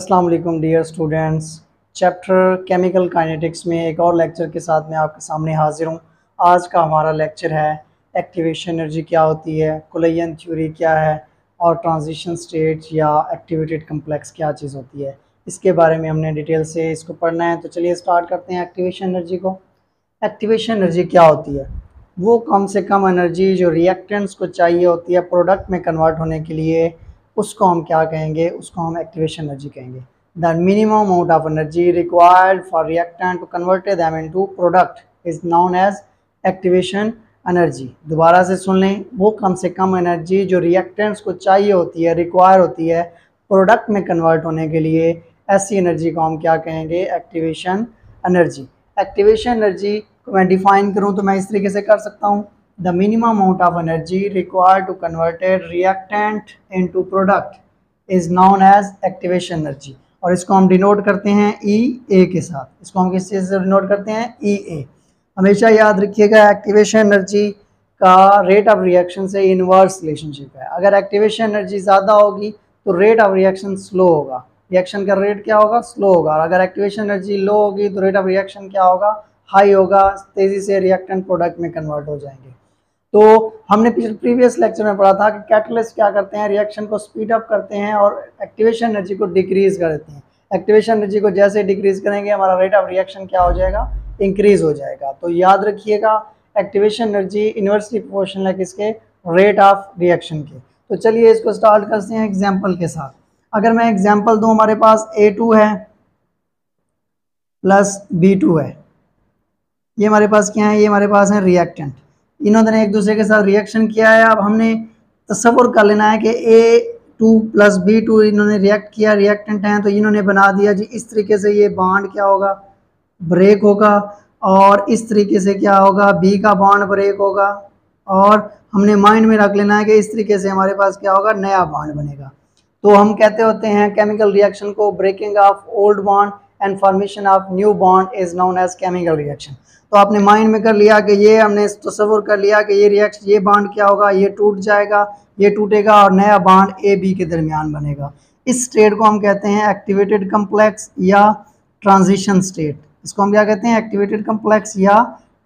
अस्सलाम वालेकुम dear students. Chapter chemical kinetics में एक और लेक्चर के साथ मैं आपके सामने हाजिर हूँ। आज का हमारा लेक्चर है एक्टिवेशन एनर्जी क्या होती है, कुलेयन थ्योरी क्या है और ट्रांजिशन स्टेट या एक्टिवेटेड कम्प्लेक्स क्या चीज़ होती है, इसके बारे में हमने डिटेल से इसको पढ़ना है। तो चलिए स्टार्ट करते हैं एक्टिवेशन एनर्जी को। एक्टिवेशन एनर्जी क्या होती है? वो कम से कम एनर्जी जो रिएक्टेंट्स को चाहिए होती है प्रोडक्ट में कन्वर्ट होने के लिए, उसको हम क्या कहेंगे? उसको हम एक्टिवेशन एनर्जी कहेंगे। The minimum amount of energy required for reactant to convert them into product is known as activation energy. दोबारा से सुन लें, वो कम से कम एनर्जी जो रिएक्टेंट्स को चाहिए होती है, रिक्वायर होती है प्रोडक्ट में कन्वर्ट होने के लिए, ऐसी एनर्जी को हम क्या कहेंगे? Activation energy. एक्टिवेशन एनर्जी को मैं डिफाइन करूं तो मैं इस तरीके से कर सकता हूं, the minimum amount of energy required to converted reactant into product is known as activation energy. और इसको हम डिनोट करते हैं ई ए के साथ। इसको हम किस चीज़ से डिनोट करते हैं? ई ए। हमेशा याद रखिएगा एक्टिवेशन एनर्जी का रेट ऑफ रिएक्शन से इनवर्स रिलेशनशिप है। अगर एक्टिवेशन एनर्जी ज़्यादा होगी तो रेट ऑफ रिएक्शन स्लो होगा, रिएक्शन का रेट क्या होगा? स्लो होगा। और अगर एक्टिवेशन एनर्जी लो होगी तो रेट ऑफ रिएक्शन क्या होगा? हाई होगा। तेज़ी से रिएक्टेंट प्रोडक्ट में कन्वर्ट हो जाएंगे। तो हमने प्रीवियस लेक्चर में पढ़ा था कि कैटलिस्ट क्या करते हैं? रिएक्शन को स्पीड अप करते हैं और एक्टिवेशन एनर्जी को डिक्रीज कर देते हैं। एक्टिवेशन एनर्जी को जैसे डिक्रीज करेंगे हमारा रेट ऑफ रिएक्शन क्या हो जाएगा? इंक्रीज हो जाएगा। तो याद रखिएगा एक्टिवेशन एनर्जी इनवर्सली प्रोपोर्शनल है किसके? रेट ऑफ रिएक्शन के। तो चलिए इसको स्टार्ट करते हैं एग्जाम्पल के साथ। अगर मैं एग्जाम्पल दूं, हमारे पास A2 है प्लस B2 है। ये हमारे पास क्या है? ये हमारे पास है रिएक्टेंट। इन्होंने एक दूसरे के साथ रिएक्शन किया है। अब हमने तस्वुर कर लेना है कि A2 प्लस B2 इन्होंने रिएक्ट किया, रिएक्टेंट हैं तो इन्होंने बना दिया जी इस तरीके से। ये बॉन्ड क्या होगा? ब्रेक होगा। और इस तरीके से क्या होगा? B का बॉन्ड ब्रेक होगा। और हमने माइंड में रख लेना है कि इस तरीके से हमारे पास क्या होगा? नया बॉन्ड बनेगा। तो हम कहते होते हैं केमिकल रिएक्शन को breaking of old bond and formation of new bond is known as chemical reaction. तो आपने माइंड में कर लिया कि ये हमने तस्वुर कर लिया कि ये रिएक्शन, ये बॉन्ड क्या होगा? ये टूट जाएगा, ये टूटेगा और नया बॉन्ड ए बी के दरमियान बनेगा। इस स्टेट को हम कहते हैं एक्टिवेटेड कम्प्लेक्स या ट्रांजिशन स्टेट। इसको हम क्या कहते हैं? एक्टिवेटेड कम्प्लेक्स या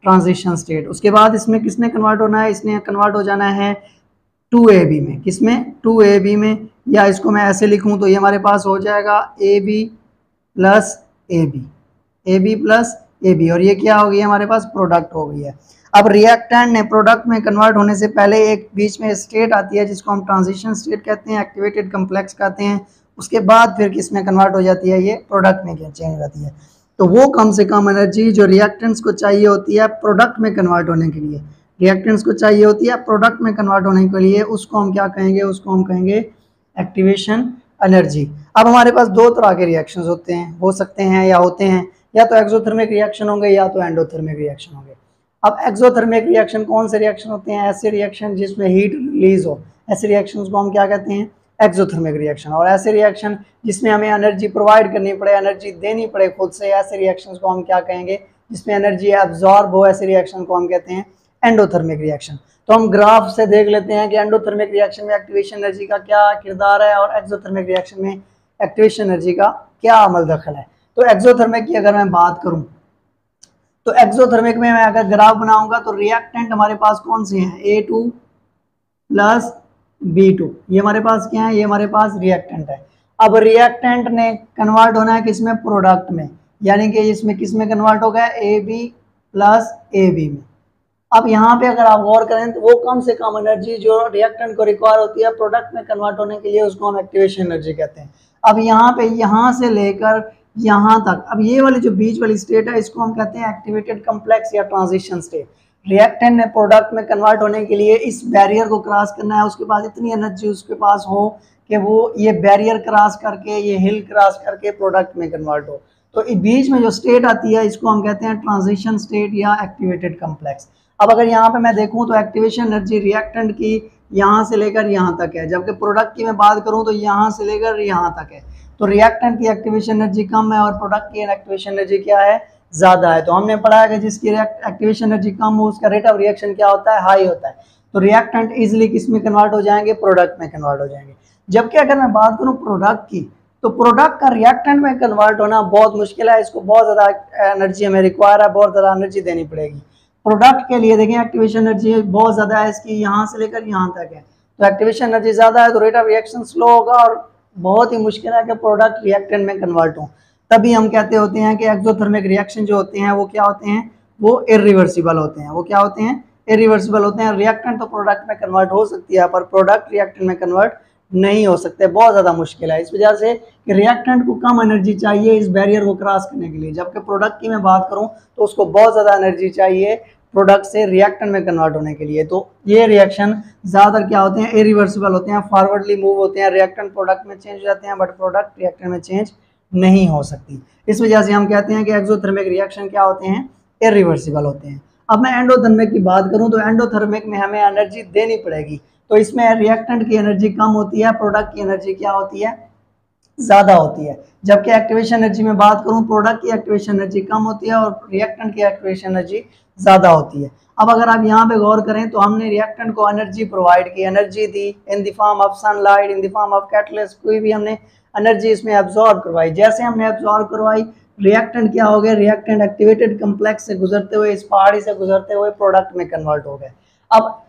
ट्रांजिशन स्टेट। उसके बाद इसमें किसने कन्वर्ट होना है? इसने कन्वर्ट हो जाना है 2AB में। किसमें? 2AB में। या इसको मैं ऐसे लिखूं तो ये हमारे पास हो जाएगा AB plus AB, AB plus AB। और ये क्या हो गई? हमारे पास प्रोडक्ट हो गई है। अब रिएक्टेंट ने प्रोडक्ट में कन्वर्ट होने से पहले एक बीच में स्टेट आती है जिसको हम ट्रांजिशन स्टेट कहते हैं, एक्टिवेटेड कम्प्लेक्स कहते हैं। उसके बाद फिर किस में कन्वर्ट हो जाती है? ये प्रोडक्ट में चेंज हो जाती है। तो वो कम से कम एनर्जी जो रिएक्टेंट्स को चाहिए होती है प्रोडक्ट में कन्वर्ट होने के लिए, रिएक्टेंट्स को चाहिए होती है प्रोडक्ट में कन्वर्ट होने के लिए, उसको हम क्या कहेंगे? उसको हम कहेंगे एक्टिवेशन एनर्जी। अब हमारे पास दो तरह के रिएक्शंस होते हैं, हो सकते हैं या होते हैं, या तो एक्सोथर्मिक रिएक्शन होंगे या तो एंडोथर्मिक रिएक्शन होंगे। अब एक्सोथर्मिक रिएक्शन कौन से रिएक्शन होते हैं? ऐसे रिएक्शन जिसमें हीट रिलीज हो, ऐसे रिएक्शन को हम क्या कहते हैं? Exothermic reaction. और ऐसे रिएक्शन जिसमें हमें एनर्जी प्रोवाइड करनी पड़े, एनर्जी देनी पड़े खुद से, ऐसे रिएक्शन को हम क्या कहेंगे? जिसमें एनर्जी एब्जॉर्ब हो, ऐसे रिएक्शन को हम कहते हैं एंडोथर्मिक रिएक्शन। तो हम ग्राफ से देख लेते हैं कि एंडोथर्मिक रिएक्शन में एक्टिवेशन एनर्जी का क्या किरदार है और एक्सोथर्मिक रिएक्शन में एक्टिवेशन एनर्जी का क्या अमल दखल है। तो एक्सोथर्मिक की अगर मैं बात करूं तो एक्सोथर्मिक में मैं अगर ग्राफ बनाऊंगा तो रिएक्टेंट हमारे पास कौन से हैं? A2 plus B2। ये हमारे पास क्या है? ये हमारे पास रिएक्टेंट है। अब रिएक्टेंट ने कन्वर्ट होना है किसमें? प्रोडक्ट में। यानी कि इसमें किसमें कन्वर्ट हो गया? AB प्लस AB में। अब यहाँ पे अगर आप गौर करें तो वो कम से कम एनर्जी जो रिएक्टेंट को रिक्वायर होती है प्रोडक्ट में कन्वर्ट होने के लिए, उसको हम एक्टिवेशन एनर्जी कहते हैं। अब यहाँ पे यहाँ से लेकर यहाँ तक, अब ये वाली जो बीच वाली स्टेट है इसको हम कहते हैं एक्टिवेटेड कम्प्लेक्स या ट्रांजिशन स्टेट। रिएक्टेंट ने प्रोडक्ट में कन्वर्ट होने के लिए इस बैरियर को क्रॉस करना है, उसके पास इतनी एनर्जी उसके पास हो कि वो ये बैरियर क्रॉस करके, ये हिल क्रॉस करके प्रोडक्ट में कन्वर्ट हो। तो इस बीच में जो स्टेट आती है इसको हम कहते हैं ट्रांजिशन स्टेट या एक्टिवेटेड कम्प्लेक्स। अब अगर यहाँ पे मैं देखूँ तो एक्टिवेशन एनर्जी रिएक्टेंट की यहाँ से लेकर यहाँ तक है, जबकि प्रोडक्ट की मैं बात करूँ तो यहाँ से लेकर यहाँ तक है। तो रिएक्टेंट की एक्टिवेशन एनर्जी कम है और प्रोडक्ट की एक्टिवेशन एनर्जी क्या है? ज़्यादा है। तो हमने पढ़ा है कि जिसकी एक्टिवेशन एनर्जी कम हो उसका रेट ऑफ रिएक्शन क्या होता है? हाई होता है। तो रिएक्टेंट इजिली किस में कन्वर्ट हो जाएंगे? प्रोडक्ट में कन्वर्ट हो जाएंगे। जबकि अगर मैं बात करूँ प्रोडक्ट की तो प्रोडक्ट का रिएक्टेंट में कन्वर्ट होना बहुत मुश्किल है, इसको बहुत ज़्यादा एनर्जी हमें रिक्वायर है, बहुत ज़्यादा एनर्जी देनी पड़ेगी। प्रोडक्ट के लिए देखें एक्टिवेशन एनर्जी बहुत ज़्यादा है इसकी, यहाँ से लेकर यहाँ तक है, तो एक्टिवेशन एनर्जी ज़्यादा है तो रेट ऑफ रिएक्शन स्लो होगा और बहुत ही मुश्किल है कि प्रोडक्ट रिएक्टेंट में कन्वर्ट हो। तभी हम कहते होते हैं कि एक्सोथर्मिक रिएक्शन जो होते हैं वो क्या होते हैं, वो इरिवर्सिबल होते हैं। वो क्या होते हैं, इरिवर्सिबल होते हैं। रिएक्टेंट तो प्रोडक्ट में कन्वर्ट हो सकती है पर प्रोडक्ट रिएक्टेंट में कन्वर्ट नहीं हो सकते, बहुत ज़्यादा मुश्किल है। इस वजह से कि रिएक्टेंट को कम एनर्जी चाहिए इस बैरियर को क्रॉस करने के लिए, जबकि प्रोडक्ट की मैं बात करूं तो उसको बहुत ज़्यादा एनर्जी चाहिए प्रोडक्ट से रिएक्टेंट में कन्वर्ट होने के लिए। तो ये रिएक्शन ज़्यादातर क्या होते हैं, इरिवर्सिबल होते हैं, फॉरवर्डली मूव होते हैं, रिएक्टेंट प्रोडक्ट में चेंज हो जाते हैं बट प्रोडक्ट रिएक्टेंट में चेंज नहीं हो सकती। इस वजह से हम कहते हैं कि एक्सोथर्मिक रिएक्शन क्या होते हैं, इरिवर्सिबल होते हैं। अब मैं एंडोथर्मिक की बात करूं तो एंडोथर्मिक में हमें एनर्जी देनी पड़ेगी, तो इसमें रिएक्टेंट की एनर्जी कम होती है, प्रोडक्ट की एनर्जी क्या होती है, ज़्यादा होती है। जबकि एक्टिवेशन एनर्जी में बात करूं, प्रोडक्ट की एक्टिवेशन एनर्जी कम होती है और रिएक्टेंट की एक्टिवेशन एनर्जी ज़्यादा होती है। अब अगर आप यहाँ पे गौर करें तो हमने रिएक्टेंट को एनर्जी प्रोवाइड की, energy the in the form of sunlight, in the form of catalyst, कोई भी हमने एनर्जी इसमें एब्जॉर्ब करवाई। जैसे हमने एब्जॉर्ब करवाई, रिएक्टेंट क्या हो गए, रिएक्टेंट एक्टिवेटेड कम्प्लेक्स से गुजरते हुए, इस पहाड़ी से गुजरते हुए प्रोडक्ट में कन्वर्ट हो गए। अब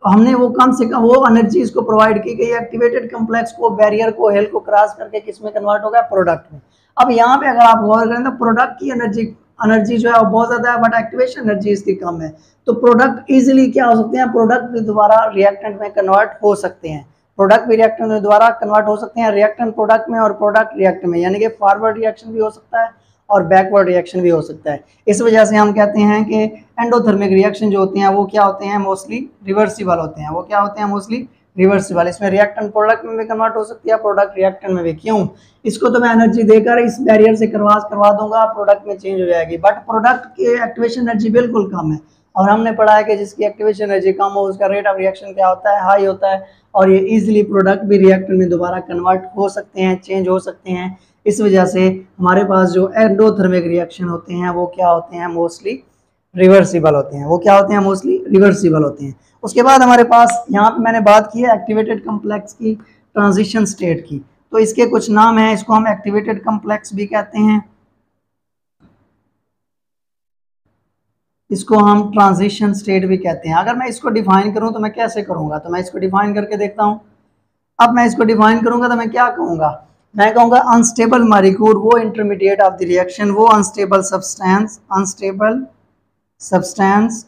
हमने वो कम से कम वो एनर्जी इसको प्रोवाइड की गई, एक्टिवेटेड कम्प्लेक्स को, बैरियर को, हेल को क्रॉस करके किस में कन्वर्ट हो गया, प्रोडक्ट में। अब यहाँ पे अगर आप गौर करें तो प्रोडक्ट की एनर्जी जो है वो बहुत ज़्यादा है बट एक्टिवेशन एनर्जी इसकी कम है, तो प्रोडक्ट इजीली क्या हो सकते हैं, प्रोडक्ट भी दोबारा रिएक्टेंट में कन्वर्ट हो सकते हैं, प्रोडक्ट भी रिएक्टेंट में दोबारा कन्वर्ट हो सकते हैं, रिएक्टेंट प्रोडक्ट में और प्रोडक्ट रिएक्ट में, यानी कि फॉरवर्ड रिएक्शन भी हो सकता है और बैकवर्ड रिएक्शन भी हो सकता है। इस वजह से हम कहते हैं कि एंडोथर्मिक रिएक्शन जो होते हैं वो क्या होते हैं, मोस्टली रिवर्सिबल होते हैं। वो क्या होते हैं, मोस्टली रिवर्सिबल। इसमें रिएक्टेंट प्रोडक्ट में भी कन्वर्ट हो सकती है, प्रोडक्ट रिएक्टेंट में भी। क्यों, इसको तो मैं एनर्जी देकर इस बैरियर से करवा दूंगा, प्रोडक्ट में चेंज हो जाएगी, बट प्रोडक्ट की एक्टिवेशन एनर्जी बिल्कुल कम है और हमने पढ़ा है कि जिसकी एक्टिवेशन एनर्जी कम हो उसका रेट ऑफ रिएक्शन क्या होता है, हाई होता है, और ये इजीली प्रोडक्ट भी रिएक्टेंट में दोबारा कन्वर्ट हो सकते हैं, चेंज हो सकते हैं। इस वजह से हमारे पास जो एंडोथर्मिक रिएक्शन होते हैं वो क्या होते हैं, मोस्टली रिवर्सिबल होते हैं। वो क्या होते हैं, मोस्टली रिवर्सिबल होते हैं। उसके बाद हमारे पास यहाँ पे मैंने बात की है एक्टिवेटेड कम्प्लेक्स की, ट्रांजिशन स्टेट की, तो इसके कुछ नाम हैं। इसको हम एक्टिवेटेड कम्प्लेक्स भी कहते हैं, इसको हम ट्रांजिशन स्टेट भी कहते हैं। अगर मैं इसको डिफाइन करूं तो मैं कैसे करूंगा, तो मैं इसको डिफाइन करके देखता हूं। अब मैं इसको डिफाइन करूंगा तो मैं क्या कहूंगा, मैं कहूंगा अनस्टेबल मॉलिक्यूल वो इंटरमीडिएट ऑफ द रिएक्शन, वो अनस्टेबल सब्सटेंस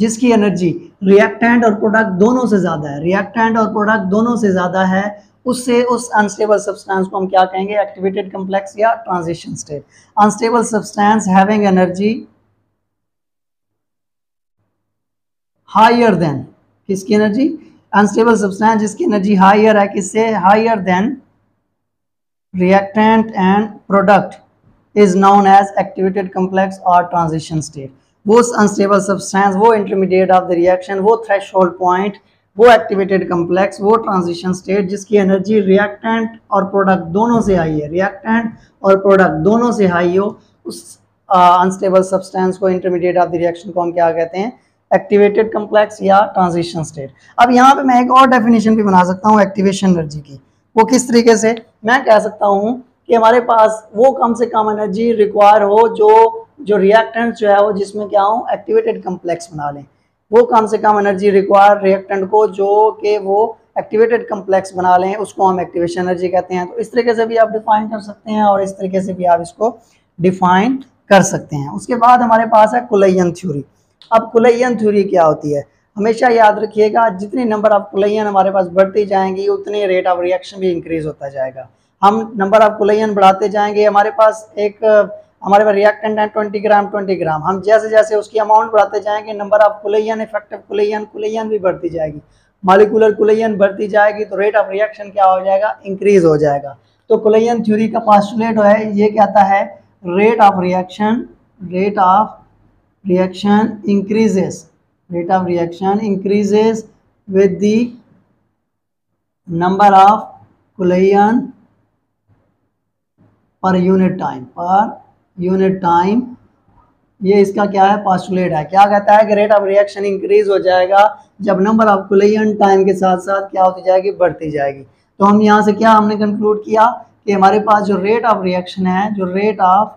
जिसकी एनर्जी रिएक्टेंट और प्रोडक्ट दोनों से ज्यादा है, रिएक्टेंट और प्रोडक्ट दोनों से ज्यादा है, उससे उस अनस्टेबल सब्सटेंस को हम क्या कहेंगे, एक्टिवेटेड कम्प्लेक्स या transition state. Unstable substance having energy higher than, किसकी एनर्जी, अनस्टेबल सब्सटेंस जिसकी एनर्जी हायर है, किससे, higher than reactant and product is known as activated complex और ट्रांजिशन स्टेट। वो अनस्टेबल सब्सटेंस, वो इंटरमीडिएट ऑफ द रिएक्शन, वो threshold point, वो activated complex, वो ट्रांजिशन स्टेट जिसकी एनर्जी रिएक्टेंट और प्रोडक्ट दोनों से हाई है, रिएक्टेंट और प्रोडक्ट दोनों से हाई हो, उस अनस्टेबल सब्सटेंस को, इंटरमीडिएट ऑफ द रिएक्शन को हम क्या कहते हैं, एक्टिवेटेड कम्प्लेक्स या ट्रांजिशन स्टेट। अब यहाँ पे मैं एक और डेफिनेशन भी बना सकता हूँ एक्टिवेशन एनर्जी की। वो किस तरीके से, मैं कह सकता हूँ कि हमारे पास वो कम से कम एनर्जी रिक्वायर हो जो रिएक्टेंट जो है वो जिसमें क्या हो, एक्टिवेटेड कम्प्लेक्स बना लें, वो कम से कम एनर्जी रिक्वायर रिएक्टेंट को जो कि वो एक्टिवेटेड कम्प्लेक्स बना लें, उसको हम एक्टिवेशन एनर्जी कहते हैं। तो इस तरीके से भी आप डिफाइन कर सकते हैं और इस तरीके से भी आप इसको डिफाइन कर सकते हैं। उसके बाद हमारे पास है कुलैयन थ्योरी। अब कुलैयन थ्योरी क्या होती है, हमेशा याद रखिएगा, जितनी नंबर ऑफ कुलैयन हमारे पास बढ़ती जाएंगी उतनी रेट ऑफ रिएक्शन भी इंक्रीज होता जाएगा। हम नंबर ऑफ कुलैयन बढ़ाते जाएंगे, हमारे पास रिएक्टेंट है 20 ग्राम, हम जैसे जैसे उसकी अमाउंट बढ़ाते जाएंगे नंबर ऑफ कुलैयन, इफेक्टिव कुलैयन भी बढ़ती जाएगी, मॉलिक्यूलर कुलैयन बढ़ती जाएगी, तो रेट ऑफ रिएक्शन क्या हो जाएगा, इंक्रीज हो जाएगा। तो कुलैयन थ्योरी का पोस्टुलेट है, ये कहता है rate of reaction increases with the number of collision पर यूनिट टाइम, ये इसका क्या है, पोस्टुलेट है। क्या कहता है कि रेट ऑफ रिएक्शन इंक्रीज हो जाएगा जब नंबर ऑफ कुलैयन टाइम के साथ साथ क्या होती जाएगी, बढ़ती जाएगी। तो हम यहाँ से क्या हमने कंक्लूड किया कि हमारे पास जो रेट ऑफ रिएक्शन है, जो रेट ऑफ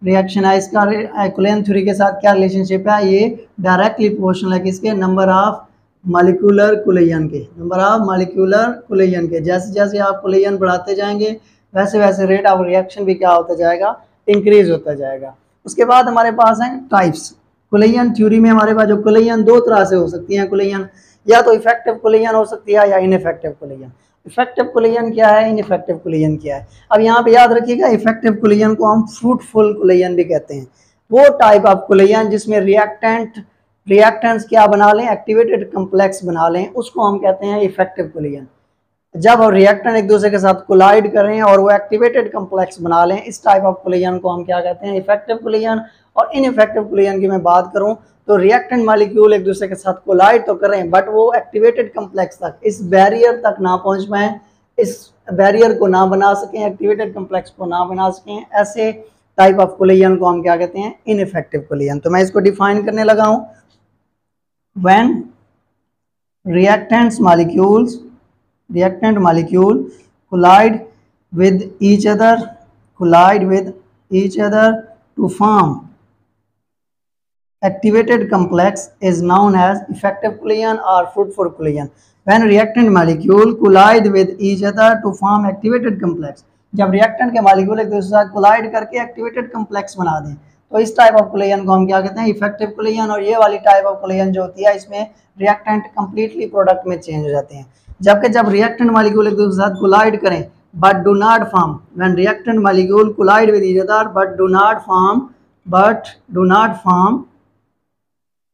रिएक्शन है, इसका कुलेयन थ्योरी के साथ क्या रिलेशनशिप है, ये डायरेक्टली प्रोपोर्शनल है किसके, नंबर ऑफ मॉलिक्यूलर कुलेयन के, नंबर ऑफ मॉलिक्यूलर कुलेयन के। जैसे जैसे आप कुलेयन बढ़ाते जाएंगे वैसे वैसे रेट ऑफ रिएक्शन भी क्या होता जाएगा, इंक्रीज होता जाएगा। उसके बाद हमारे पास हैं टाइप्स। कुलेयन थ्योरी में हमारे पास जो कुलेयन दो तरह से हो सकती हैं कुलेयन, या तो इफेक्टिव कुलेयन हो सकती है या इनइफेक्टिव कुलेयन। इफेक्टिव कुलेयन क्या है, इनइफेक्टिव कुलेयन क्या है। अब यहाँ पे याद रखिएगा, इफेक्टिव कुलेयन को हम फ्रूटफुल कुलेयन भी कहते हैं। वो टाइप ऑफ कुलेयन जिसमें रिएक्टेंट्स क्या बना लें, एक्टिवेटेड कम्प्लेक्स बना लें, उसको हम कहते हैं इफेक्टिव कुलेयन। जब रिएक्टेंट एक दूसरे के साथ कोलाइड करें और वो एक्टिवेटेड कम्प्लेक्स बना लें, इस टाइप ऑफ कुलेयन को हम क्या कहते हैं, इफेक्टिव कुलेयन। और इनइफेक्टिव कुलेयन की मैं बात करूं तो रिएक्टेंट मॉलिक्यूल एक दूसरे के साथ कोलाइड तो करें बट वो एक्टिवेटेड कम्प्लेक्स तक, इस बैरियर तक ना पहुंच पाए, इस बैरियर को ना बना सकें, एक्टिवेटेड कम्प्लेक्स को ना बना सकें, ऐसे टाइप ऑफ कुलेयन को हम क्या कहते हैं, इनइफेक्टिव कुलेयन। तो मैं इसको डिफाइन करने लगा हूं। When reactant molecule collide with each other to form activated complex is known as effective कुलेयन or fruitful कुलेयन। When reactant molecule collide with each other to form activated complex, जब रिएक्टेंट के molecule एक दूसरे के साथ collide करके activated complex बना दें तो इस टाइप ऑफ कुलेयन को हम क्या कहते हैं, इफेक्टिव कुलेयन। और ये वाली टाइप ऑफ कुलेयन जो होती है इसमें रिएक्टेंट कंप्लीटली प्रोडक्ट में चेंज हो जाते हैं। जबकि जब रिएक्टेंट मॉलिक्यूल एक दूसरे के साथ कोलाइड करें but do not form, when reactant molecule collide with each other but do not form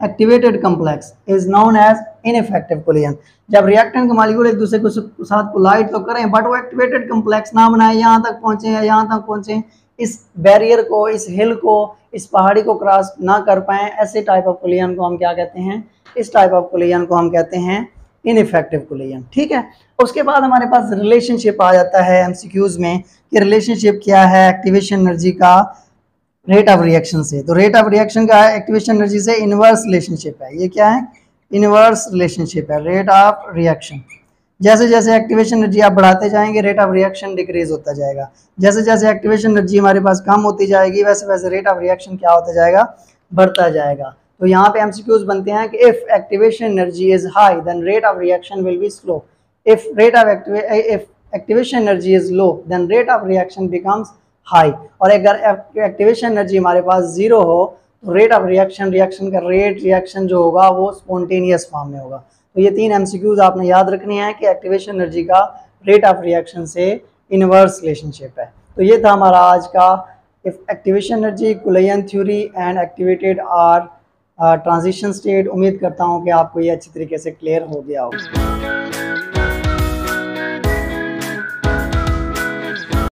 activated complex is known as ineffective collision. जब रिएक्टेंट के मॉलिक्यूल एक दूसरे के साथ कोलाइड तो करें बट वो एक्टिवेटेड कम्प्लेक्स ना बनाए, यहाँ तक पहुंचे या यहाँ तक पहुंचे, इस बैरियर को, इस हिल को, इस पहाड़ी को क्रॉस ना कर पाए, ऐसे टाइप ऑफ कुलेयन को हम क्या कहते हैं, इस टाइप ऑफ कुलेयन को हम कहते हैं इनइफेक्टिव कुलेयन। ठीक है। उसके बाद हमारे पास रिलेशनशिप आ जाता है एमसीक्यूज में कि रिलेशनशिप क्या है एक्टिवेशन एनर्जी का रेट ऑफ रिएक्शन से। तो रेट ऑफ रिएक्शन का एक्टिवेशन एनर्जी से इनवर्स रिलेशनशिप है। ये क्या है, इनवर्स रिलेशनशिप है रेट ऑफ रिएक्शन। जैसे जैसे एक्टिवेशन एनर्जी आप बढ़ाते जाएंगे रेट ऑफ रिएक्शन डिक्रीज होता जाएगा। जैसे जैसे एक्टिवेशन एनर्जी हमारे पास कम होती जाएगी वैसे वैसे रेट ऑफ रिएक्शन क्या होता जाएगा, बढ़ता जाएगा। तो यहाँ पे एमसीक्यूज बनते हैं कि if activation energy is high then rate of reaction will be slow, if activation energy is low then rate of reaction becomes high. और अगर एक्टिवेशन एनर्जी हमारे पास जीरो हो तो रेट ऑफ रिएक्शन का रेट रिएक्शन जो होगा वो स्पॉन्टेनियस फॉर्म में होगा। तो ये तीन एमसीक्यूज आपने याद रखनी है कि एक्टिवेशन एनर्जी का रेट ऑफ रिएक्शन से इनवर्स रिलेशनशिप है। तो ये था हमारा आज का if activation energy, collision theory and activated or transition state. उम्मीद करता हूँ कि आपको ये अच्छी तरीके से क्लियर हो गया होगा।